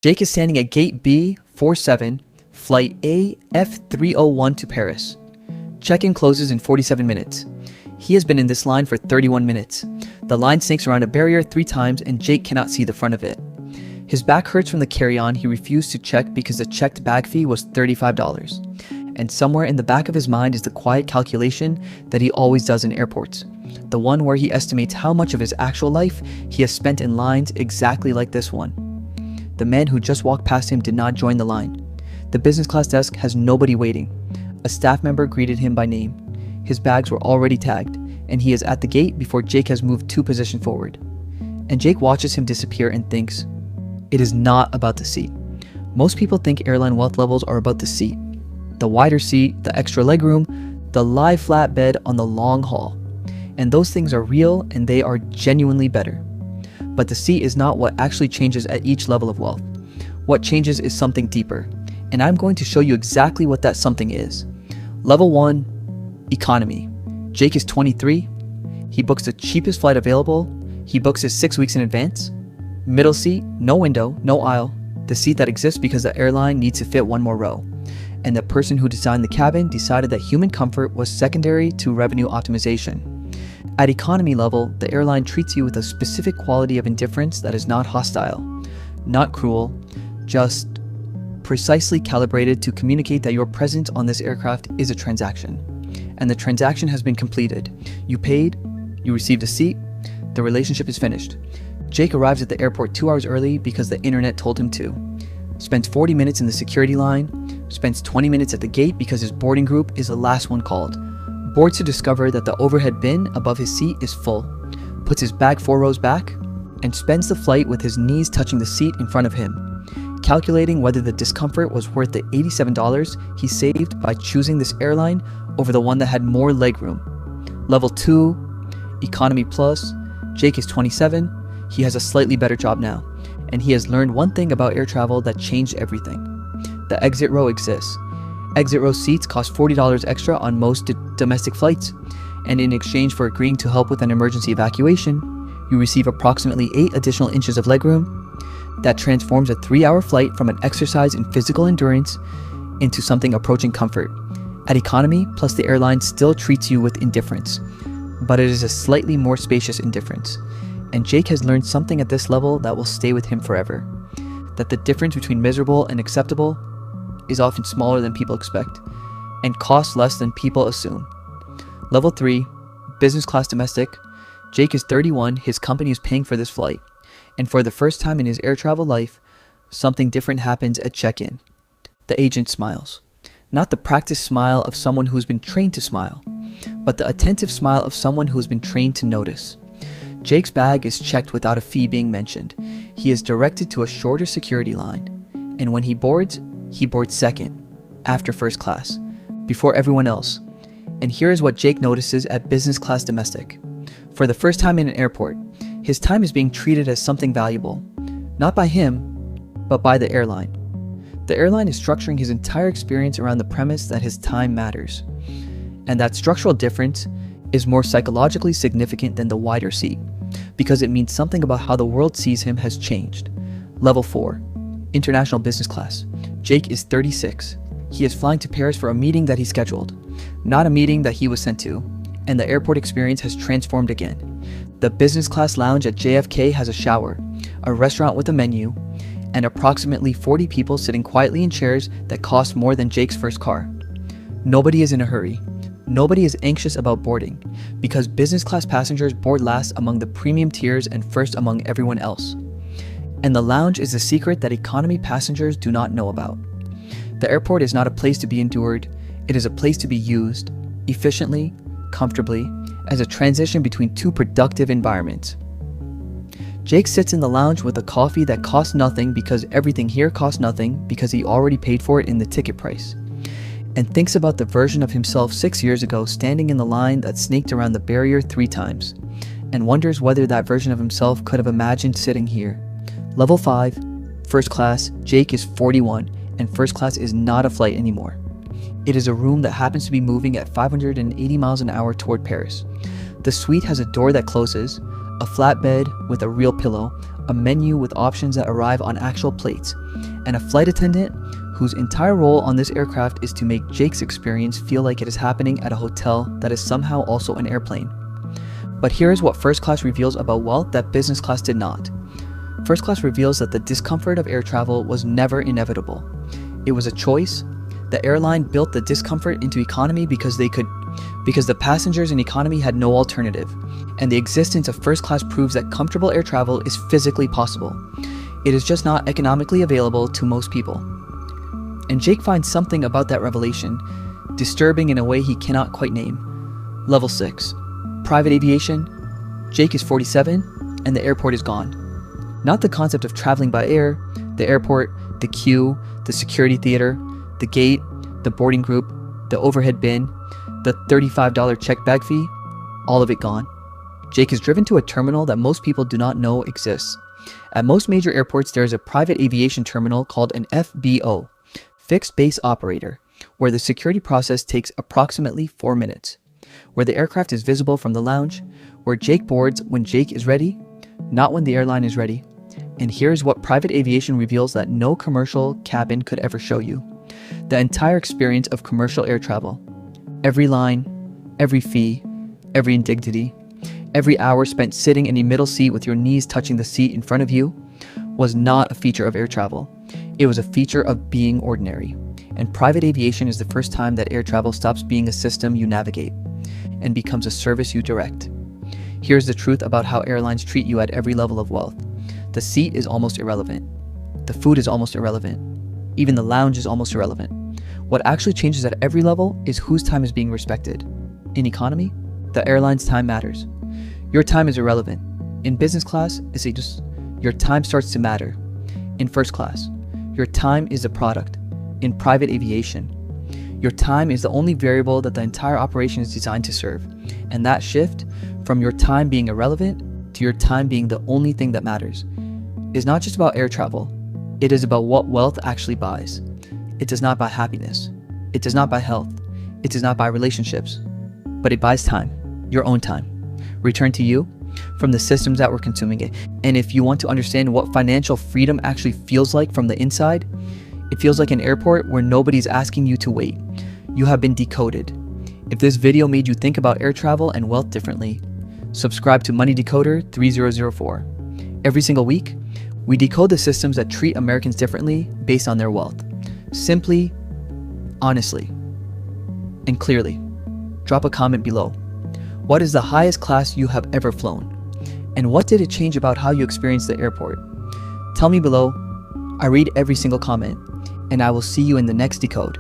Jake is standing at gate B47, flight AF301 to Paris. Check-in closes in 47 minutes. He has been in this line for 31 minutes. The line snakes around a barrier 3 times and Jake cannot see the front of it. His back hurts from the carry-on. He refused to check because the checked bag fee was $35. And somewhere in the back of his mind is the quiet calculation that he always does in airports. The one where he estimates how much of his actual life he has spent in lines exactly like this one. The man who just walked past him did not join the line. The business class desk has nobody waiting. A staff member greeted him by name. His bags were already tagged, and he is at the gate before Jake has moved 2 positions forward. And Jake watches him disappear and thinks, it is not about the seat. Most people think airline wealth levels are about the seat. The wider seat, the extra legroom, the lie flat bed on the long haul. And those things are real and they are genuinely better. But the seat is not what actually changes at each level of wealth. What changes is something deeper. And I'm going to show you exactly what that something is. Level 1, economy. Jake is 23. He books the cheapest flight available. He books it 6 weeks in advance. Middle seat, no window, no aisle. The seat that exists because the airline needs to fit 1 more row. And the person who designed the cabin decided that human comfort was secondary to revenue optimization. At economy level, the airline treats you with a specific quality of indifference that is not hostile, not cruel, just precisely calibrated to communicate that your presence on this aircraft is a transaction. And the transaction has been completed. You paid, you received a seat, the relationship is finished. Jake arrives at the airport 2 hours early because the internet told him to. Spends 40 minutes in the security line, spends 20 minutes at the gate because his boarding group is the last one called. Boards to discover that the overhead bin above his seat is full, puts his bag 4 rows back, and spends the flight with his knees touching the seat in front of him, calculating whether the discomfort was worth the $87 he saved by choosing this airline over the one that had more legroom. Level 2, economy plus. Jake is 27. He has a slightly better job now, and he has learned one thing about air travel that changed everything. The exit row exists. Exit row seats cost $40 extra on most domestic flights, and in exchange for agreeing to help with an emergency evacuation, you receive approximately 8 additional inches of legroom. That transforms a 3-hour flight from an exercise in physical endurance into something approaching comfort. At economy, plus the airline still treats you with indifference, but it is a slightly more spacious indifference. And Jake has learned something at this level that will stay with him forever. That the difference between miserable and acceptable is often smaller than people expect, and costs less than people assume. Level 3, business class domestic. Jake is 31, his company is paying for this flight, and for the first time in his air travel life, something different happens at check-in. The agent smiles. Not the practiced smile of someone who's been trained to smile, but the attentive smile of someone who's been trained to notice. Jake's bag is checked without a fee being mentioned. He is directed to a shorter security line, and when he boards second, after first class, before everyone else. And here is what Jake notices at business class domestic. For the first time in an airport, his time is being treated as something valuable, not by him, but by the airline. The airline is structuring his entire experience around the premise that his time matters. And that structural difference is more psychologically significant than the wider seat, because it means something about how the world sees him has changed. Level 4, international business class. Jake is 36. He is flying to Paris for a meeting that he scheduled, not a meeting that he was sent to, and the airport experience has transformed again. The business class lounge at JFK has a shower, a restaurant with a menu, and approximately 40 people sitting quietly in chairs that cost more than Jake's first car. Nobody is in a hurry. Nobody is anxious about boarding, because business class passengers board last among the premium tiers and first among everyone else. And the lounge is a secret that economy passengers do not know about. The airport is not a place to be endured, it is a place to be used, efficiently, comfortably, as a transition between 2 productive environments. Jake sits in the lounge with a coffee that costs nothing because everything here costs nothing because he already paid for it in the ticket price, and thinks about the version of himself 6 years ago standing in the line that snaked around the barrier 3 times, and wonders whether that version of himself could have imagined sitting here. Level 5, first class. Jake is 41, and first class is not a flight anymore. It is a room that happens to be moving at 580 miles an hour toward Paris. The suite has a door that closes, a flatbed with a real pillow, a menu with options that arrive on actual plates, and a flight attendant whose entire role on this aircraft is to make Jake's experience feel like it is happening at a hotel that is somehow also an airplane. But here is what first class reveals about wealth that business class did not. First class reveals that the discomfort of air travel was never inevitable. It was a choice. The airline built the discomfort into economy because the passengers in economy had no alternative, and the existence of first class proves that comfortable air travel is physically possible. It is just not economically available to most people. And Jake finds something about that revelation disturbing in a way he cannot quite name. Level 6. Private aviation. Jake is 47 and the airport is gone. Not the concept of traveling by air, the airport, the queue, the security theater, the gate, the boarding group, the overhead bin, the $35 check bag fee, all of it gone. Jake is driven to a terminal that most people do not know exists. At most major airports, there is a private aviation terminal called an FBO, Fixed Base Operator, where the security process takes approximately 4 minutes, where the aircraft is visible from the lounge, where Jake boards when Jake is ready, not when the airline is ready. And here's what private aviation reveals that no commercial cabin could ever show you. The entire experience of commercial air travel. Every line, every fee, every indignity, every hour spent sitting in a middle seat with your knees touching the seat in front of you was not a feature of air travel. It was a feature of being ordinary. And private aviation is the first time that air travel stops being a system you navigate and becomes a service you direct. Here's the truth about how airlines treat you at every level of wealth. The seat is almost irrelevant. The food is almost irrelevant. Even the lounge is almost irrelevant. What actually changes at every level is whose time is being respected. In economy, the airline's time matters. Your time is irrelevant. In business class, your time starts to matter. In first class, your time is a product. In private aviation, your time is the only variable that the entire operation is designed to serve. And that shift from your time being irrelevant to your time being the only thing that matters is not just about air travel. It is about what wealth actually buys. It does not buy happiness. It does not buy health. It does not buy relationships. But it buys time, your own time, returned to you from the systems that were consuming it. And if you want to understand what financial freedom actually feels like from the inside, it feels like an airport where nobody's asking you to wait. You have been decoded. If this video made you think about air travel and wealth differently, subscribe to Money Decoder 3004. Every single week, we decode the systems that treat Americans differently based on their wealth. Simply, honestly, and clearly. Drop a comment below. What is the highest class you have ever flown? And what did it change about how you experienced the airport? Tell me below. I read every single comment, and I will see you in the next decode.